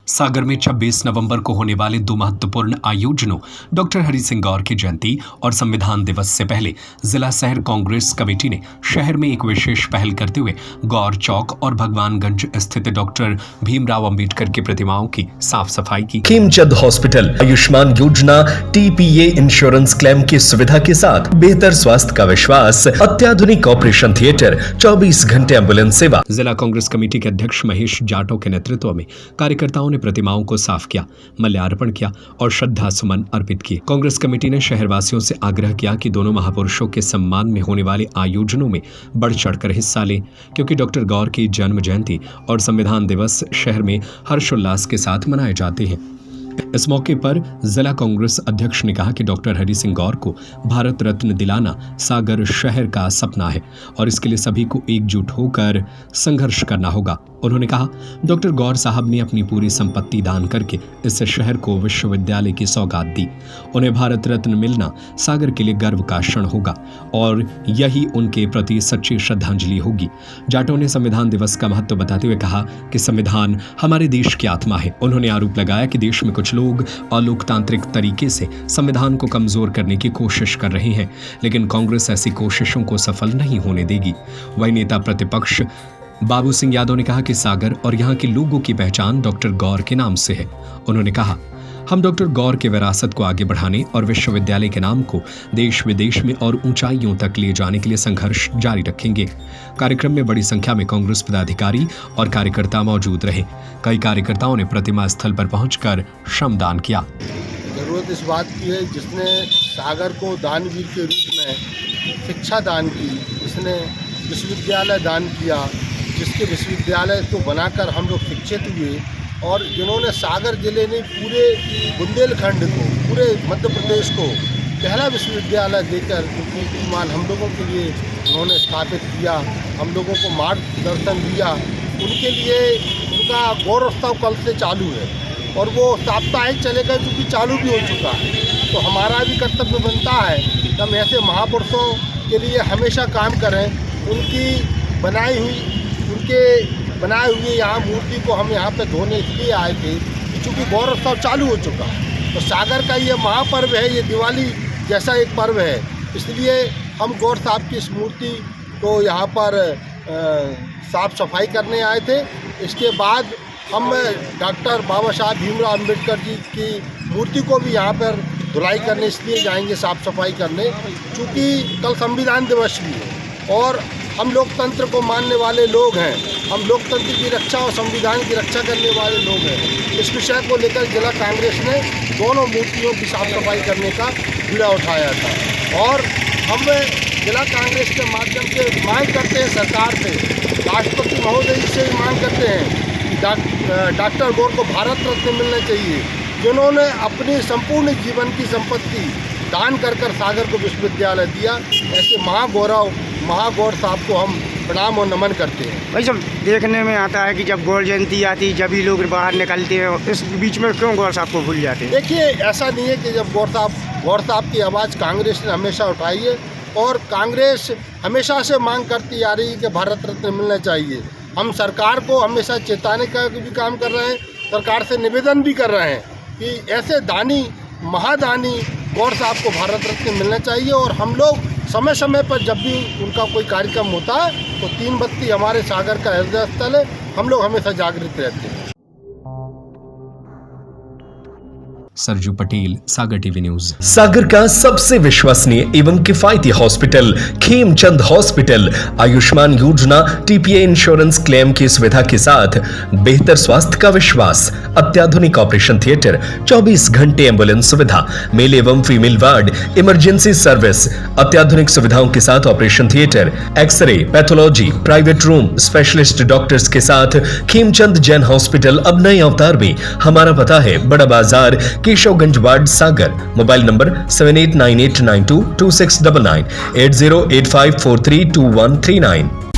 सागर में 26 नवंबर को होने वाले दो महत्वपूर्ण आयोजनों डॉक्टर हरि सिंह गौर की जयंती और संविधान दिवस से पहले जिला शहर कांग्रेस कमेटी ने शहर में एक विशेष पहल करते हुए गौर चौक और भगवानगंज स्थित डॉक्टर भीमराव अंबेडकर की प्रतिमाओं की साफ सफाई की। खेमचंद हॉस्पिटल आयुष्मान योजना TPA इंश्योरेंस क्लेम की सुविधा के साथ बेहतर स्वास्थ्य का विश्वास, अत्याधुनिक ऑपरेशन थिएटर, 24 घंटे एम्बुलेंस सेवा। जिला कांग्रेस कमेटी के अध्यक्ष महेश जाटव के नेतृत्व में कार्यकर्ताओं ने प्रतिमाओं को साफ किया, माल्यार्पण किया और श्रद्धा सुमन अर्पित किए। कांग्रेस कमेटी ने शहरवासियों से आग्रह किया कि दोनों महापुरुषों के सम्मान में होने वाले आयोजनों में बढ़ चढ़कर हिस्सा लें, क्योंकि डॉक्टर गौर की जन्म जयंती और संविधान दिवस शहर में हर्षोल्लास के साथ मनाए जाते हैं। इस मौके पर जिला कांग्रेस अध्यक्ष ने कहा कि डॉक्टर हरि सिंह गौर को भारत रत्न दिलाना सागर शहर का सपना है और इसके लिए सभी को एकजुट होकर संघर्ष करना होगा। उन्होंने कहा, डॉक्टर गौर साहब ने अपनी पूरी संपत्ति दान करके इस शहर को विश्वविद्यालय की सौगात दी। उन्हें भारत रत्न मिलना सागर के लिए गर्व का क्षण होगा और यही उनके प्रति सच्ची श्रद्धांजलि होगी। जाटव ने संविधान दिवस का महत्व बताते हुए कहा कि संविधान हमारे देश की आत्मा है। उन्होंने आरोप लगाया कि देश में कुछ लोग अलोकतांत्रिक तरीके से संविधान को कमजोर करने की कोशिश कर रहे हैं, लेकिन कांग्रेस ऐसी कोशिशों को सफल नहीं होने देगी। वही नेता प्रतिपक्ष बाबू सिंह यादव ने कहा कि सागर और यहाँ के लोगों की पहचान डॉक्टर गौर के नाम से है। उन्होंने कहा, हम डॉक्टर गौर के विरासत को आगे बढ़ाने और विश्वविद्यालय के नाम को देश विदेश में और ऊंचाइयों तक ले जाने के लिए संघर्ष जारी रखेंगे। कार्यक्रम में बड़ी संख्या में कांग्रेस पदाधिकारी और कार्यकर्ता मौजूद रहे। कई कार्यकर्ताओं ने प्रतिमा स्थल पर पहुंचकर श्रमदान किया। जरूरत इस बात की है जिसने सागर को दानवीर के रूप में शिक्षा दान की, जिसने विश्वविद्यालय दान किया, जिसके विश्वविद्यालय को बनाकर हम लोग शिक्षित हुए और जिन्होंने सागर जिले ने पूरे बुंदेलखंड को, पूरे मध्य प्रदेश को पहला विश्वविद्यालय देकर उनकी कीर्तिमान हम लोगों के लिए उन्होंने स्थापित किया, हम लोगों को मार्गदर्शन दिया। उनके लिए उनका गौरवोत्सव कल से चालू है और वो साप्ताहिक चलेगा, क्योंकि चालू भी हो चुका है। तो हमारा भी कर्तव्य बनता है कि हम ऐसे महापुरुषों के लिए हमेशा काम करें। उनके बनाए हुए यहाँ मूर्ति को हम यहाँ पे धोने इसलिए आए थे क्योंकि गौरवोत्सव चालू हो चुका है। तो सागर का ये महापर्व है, ये दिवाली जैसा एक पर्व है, इसलिए हम गौर साहब की इस मूर्ति को यहाँ पर साफ सफाई करने आए थे। इसके बाद हम डॉक्टर बाबा साहब भीमराव अम्बेडकर जी की मूर्ति को भी यहाँ पर धुलाई करने इसलिए जाएंगे, साफ सफाई करने, क्योंकि कल संविधान दिवस भी है और हम लोकतंत्र को मानने वाले लोग हैं। हम लोकतंत्र की रक्षा और संविधान की रक्षा करने वाले लोग हैं। इस विषय को लेकर जिला कांग्रेस ने दोनों मूर्तियों की साफ सफाई करने का बीड़ा उठाया था और हम जिला कांग्रेस के माध्यम से मांग करते हैं सरकार से, राष्ट्रपति महोदय जी से मांग करते हैं कि डॉक्टर गौर को भारत रत्न मिलना चाहिए, जिन्होंने अपनी संपूर्ण जीवन की संपत्ति दान कर सागर को विश्वविद्यालय दिया। ऐसे महागौर साहब को हम प्रणाम और नमन करते हैं। भाई सब देखने में आता है कि जब गौर जयंती आती जब भी लोग बाहर निकलते हैं, इस बीच में क्यों गौर साहब को भूल जाते हैं? देखिए, ऐसा नहीं है कि जब गौर साहब की आवाज़ कांग्रेस ने हमेशा उठाई है और कांग्रेस हमेशा से मांग करती आ रही है कि भारत रत्न मिलना चाहिए। हम सरकार को हमेशा चेताने का भी काम कर रहे हैं, सरकार से निवेदन भी कर रहे हैं कि ऐसे दानी महादानी गौर साहब को भारत रत्न मिलना चाहिए और हम लोग समय समय पर जब भी उनका कोई कार्यक्रम होता है तो 3 बत्ती हमारे सागर का हृदय स्थल है, हम लोग हमेशा जागृत रहते हैं। सरजू पटेल, सागर टीवी न्यूज। सागर का सबसे विश्वसनीय एवं किफायती हॉस्पिटल खेमचंद हॉस्पिटल आयुष्मान योजना TPA इंश्योरेंस क्लेम की सुविधा के साथ बेहतर स्वास्थ्य का विश्वास, अत्याधुनिक ऑपरेशन थिएटर, 24 घंटे एम्बुलेंस सुविधा, मेल एवं फीमेल वार्ड, इमरजेंसी सर्विस, अत्याधुनिक सुविधाओं के साथ operation theatre, x-ray, pathology, private room, specialist doctors के साथ खेमचंद जैन हॉस्पिटल अब नए अवतार में। हमारा पता है Bada Bazar, Keshavganj ward, Sagar. Mobile number 7898922699, 8085432139।